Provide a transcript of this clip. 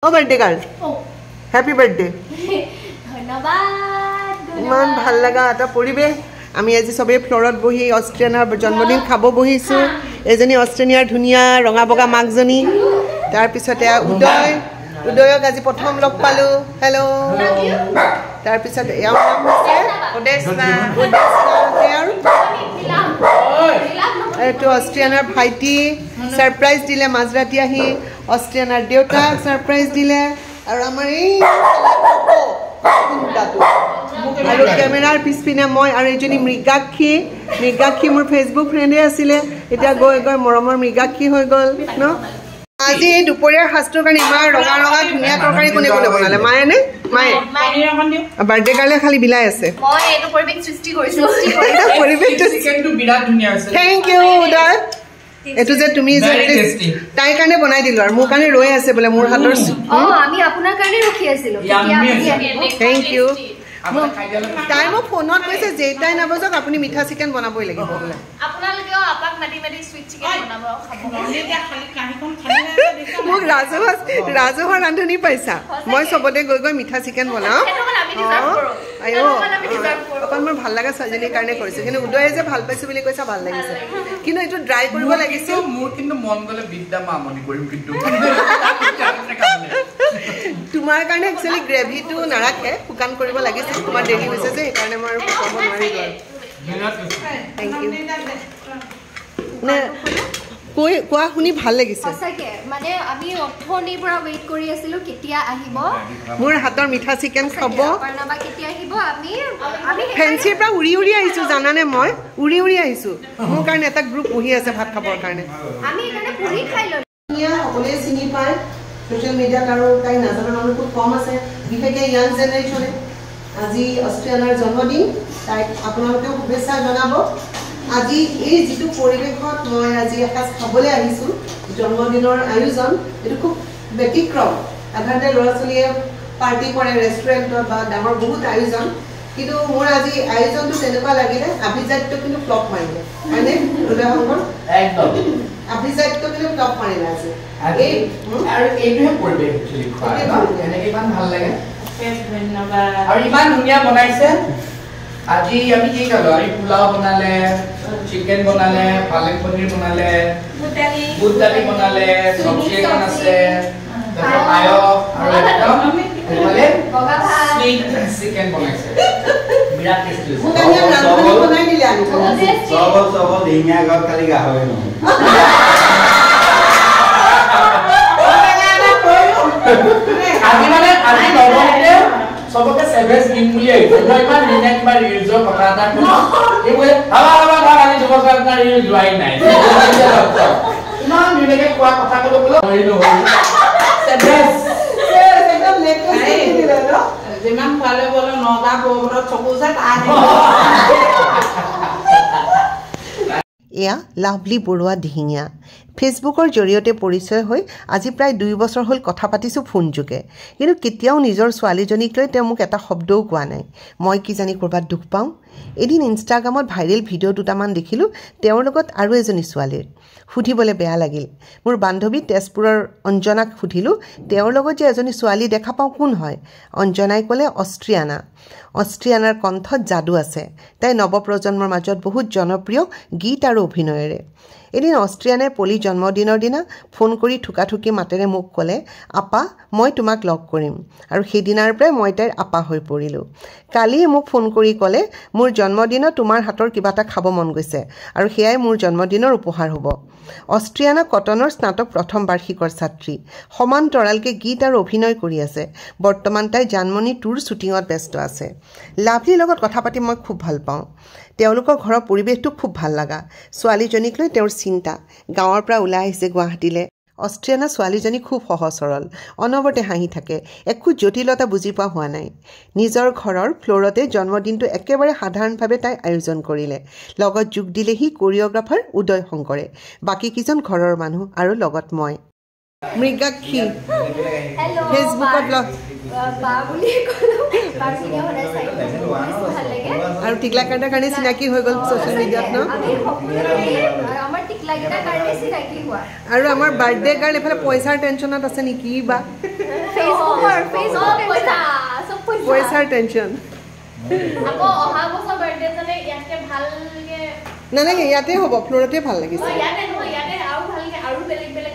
Oh, birthday girl. Oh. Happy birthday. ধন্যবাদ ইমান ভাল লাগা এটা পৰিবেশ আমি আজি সবে ফ্লোৰত বহি অষ্ট্ৰিয়ানাৰ জন্মদিন খাব বহিছো এজনী অষ্ট্ৰেলিয়াৰ ধুনিয়া ৰঙা বগা মাকজনী তাৰ পিছতে উদয়ক আজি প্ৰথম লগ পালো হেল্ল তাৰ পিছতে ইয়াৰ নাম হৈছে ওডেছনা এটো অষ্ট্ৰিয়ানাৰ ভাইটি সাৰপ্ৰাইজ দিলে মাজৰাতি আহি অষ্ট্ৰিয়ানাৰ দেউতাক সাৰপ্ৰাইজ দিলে আৰু আমাৰ এই আৰু ক্যামেৰাৰ পিছপিনে মই আৰু এজনী মৃগাক্ষী মোৰ ফেসবুক ফ্ৰেণ্ডে আছিলে এতিয়া গৈ মৰমৰ মৃগাক্ষী হৈ গ'ল ন আজি দুপৰীয়াৰ সাজটোৰ কাৰণে ইমান ৰঙা ধুনীয়া তৰকাৰী কোনে বনালে মায়ে নে মায়ে বাৰ্থডে কাৰণে খালি বিলাই আছে মই এটো পৰিবেশ সৃষ্টি কৰিছো পৰিবেশটো চিকেনটো বিৰাট ধুনীয়া হৈছে থ্যাংক ইউ উদয় এটো যে তুমি যে তাই কাৰণে বনাই দিলো আৰু মোৰ কাৰণে ৰৈ আছে বলে মোৰ হাতৰ আমি আপোনাৰ কাৰণে ৰখি আছিলো থ্যাংক ইউ তাই মোক ফোনত কৈছে যে তাই নাবজক আপুনি মিঠা চিকেন বনাবই লাগিব বলে আপোনালোকেও আপাক মাটি সুইট চিকেন বনাব খাব এতিয়া খালি কাহিখন মোক ৰাজহৰ ৰান্ধনি পাইছা মই সবতে গৈ মিঠা চিকেন বনাও আয়ো অকণ মোৰ ভাল লাগা ছোৱালীজনীৰ কাৰণে কৰিছো কিন্তু উদয়ে যে ভাল পাইছো বুলি কৈছা ভাল লাগিছে কিন্তু এইটো ড্ৰাই কৰিব লাগিছে মোৰ কিন্তু মন গলে বিদ্যা মামনি কৰিম কিন্তু তোমাৰ কাৰণে একচুয়ালি গ্ৰেভিটো নাৰাখে শুকান কৰিব লাগিছে তোমাৰ দেৰি হৈছে যে এই কাৰণে মই আৰু শুকাব নোৱাৰি গল থ্যাংক ইউ নে কোৱা শুনি ভাল লাগিছে সঁচাকে মানে আমি অথনিৰ পৰা ওয়েট কৰি আছিলো কেতিয়া আহিব মোৰ হাতৰ মিঠা চিকেন খাব পাৰনাবা কেতিয়া আহিব আমি ফেন্সিৰ পৰা উৰি আহিছো জানানে মই উৰি আহিছো মোৰ কাৰণে এটা গ্ৰুপ বহি আছে ভাত খাবৰ কাৰণে আমি এখানে পুৰি খাই ললো সকলোৱে চিনি পায় সোশ্যাল মিডিয়াত আৰু তাই নাজানা মানুহ খুব কম আছে বিশেষকৈ ইয়াং জেনেৰেশ্যনে আজি অষ্ট্ৰিয়ানাৰ জন্মদিন তাইক আপোনালোকেও শুভেচ্ছা জনাব আজি এই যিটো পৰিৱেশত মই আজি এসাঁজ খাবলৈ আহিছোঁ জন্মদিনৰ আয়োজন এইটো খুব ব্যতিক্ৰম সাধাৰণতে ল'ৰা ছোৱালীয়ে পাৰ্টি কৰে ৰেষ্টুৰেণ্টত বা ডাঙৰ বহুত আয়োজন কিন্তু মোৰ আজি আয়োজনটো তেনেকুৱা লাগিলে আভিজাত্য কিন্তু ফ্লপ মাৰিলে হয়নে উদাহৰণ একদম আভিজাত্য কিন্তু ফ্লপ মাৰিলে আজি আৰু এইটোহে পৰিৱেশ একচুৱেলি খোৱা এনেকৈ ইমান ভাল লাগে ধন্যবাদ আৰু ইমান ধুনীয়া বনাইছে আজি আমি কি খালো আমি পোলাও বনালে চিকেন বনালে পালেক পনীৰ বনালে বুট দালি বনালে চব্জি এখন আছে পায়স আৰু একদম বগা ভাত সুইট চিকেন বনাইছে বিৰাট টেষ্টি চব ডিঙিয়া ঘৰত খালি গাহৰি নহয় আজি নবমতে সবকে সেভেজ দিন বুলি আহিছে মই ইমান ধুনীয়া কিবা ৰিলজৰ কথা এটা কলো এইবোৰে হাবা আজি দুবছৰ আপোনাৰ ৰিল যোৱাই নাই ইমান ধুনীয়াকে কোৱা কথা কলো বোলো হৰিলো সেভেজ একদম লেটেষ্ট দিলে ন যিমান খোৱালে বলে নগা বৰত চকু যে এয়া লাভলি বৰুৱা দিহিঙীয়া ফেচবুকৰ জৰিয়তে পৰিচয় হৈ আজি প্ৰায় 2 বছৰ হ'ল কথা পাতিছোঁ ফোন যোগে কিন্তু কেতিয়াও নিজৰ ছোৱালীজনীক লৈ তেওঁ মোক এটা শব্দও কোৱা নাই মই কি জানি ক'ৰবাত দুখ পাওঁ এদিন ইনষ্টাগ্ৰামত ভাইৰেল ভিডিঅ' দুটামান দেখিলোঁ তেওঁৰ লগত আৰু এজনী ছোৱালীৰ সুধিবলৈ বেয়া লাগিল মোৰ বান্ধৱী তেজপুৰৰ অঞ্জনাক সুধিলোঁ তেওঁৰ লগত যে এজনী ছোৱালী দেখা পাওঁ কোন হয় অঞ্জনাই ক'লে অষ্ট্ৰিয়ানাৰ কণ্ঠত যাদু আছে তাই নৱপ্ৰজন্মৰ মাজত বহুত জনপ্ৰিয় গীত আৰু অভিনয়েৰে এদিন অষ্ট্ৰিয়ানাই পলি জন্মদিনৰ দিনা ফোন কৰি ঠুকাঠুকি মাতেৰে মোক ক'লে আপা মই তোমাক লগ কৰিম আৰু সেইদিনাৰ পৰাই মই তাইৰ আপা হৈ পৰিলোঁ কালি মোক ফোন কৰি ক'লে মোৰ জন্মদিনত তোমাৰ হাতৰ কিবা এটা খাব মন গৈছে আৰু সেয়াই মোৰ জন্মদিনৰ উপহাৰ হ'ব অষ্ট্ৰিয়ানা কটনৰ স্নাতক প্ৰথম বাৰ্ষিকৰ ছাত্ৰী সমান্তৰালকৈ গীত আৰু অভিনয় কৰি আছে বৰ্তমান তাই জানমণি টুৰ শ্বুটিঙত ব্যস্ত আছে লাভলিৰ লগত কথা পাতি মই খুব ভাল পাওঁ তেওঁলোকৰ ঘৰৰ পৰিৱেশটো খুব ভাল লগা ছোৱালীজনীক লৈ তেওঁৰ চিন্তা গাঁৱৰ পৰা ওলাই আহিছে গুৱাহাটীলৈ অষ্ট্ৰিয়ানা ছোৱালীজনী খুব সহজ সৰল অনবৰতে হাঁহি থাকে একো জটিলতা বুজি পোৱা হোৱা নাই নিজৰ ঘৰৰ ফ্ল'ৰতে জন্মদিনটো একেবাৰে সাধাৰণভাৱে তাই আয়োজন কৰিলে লগত যোগ দিলেহি কোৰিঅ'গ্ৰাফাৰ উদয় শংকৰে বাকী কেইজন ঘৰৰ মানুহ আৰু লগত মই মৃগাক্ষী ফেচবুকত ব্লগ বা বুলি ক'লো বাৰ ভিডিঅ' সদায় চাই ভাল লাগে আৰু টিকলা কাটাৰ কাৰণে চিনাকি হৈ গ'ল ছ'চিয়েল মিডিয়াত ন আমি সকলোৱে আমাৰ টিকলা লাগিটা কাৰণে চিনাকি হোৱা আৰু আমাৰ বাৰ্থডে গাৰ্ল এফালে পইচাৰ টেনচনত আছে নেকি বা পইচাৰ টেনচন আকৌ অহা বছৰ বাৰ্থডে জনে ইয়াতে ভালকে নালাগে ইয়াতে হ'ব ফ্ল'ৰতে ভাল লাগিছে ইয়াতে নহয় ইয়াতে আৰু ভালকে আৰু বেলেগ বেলেগ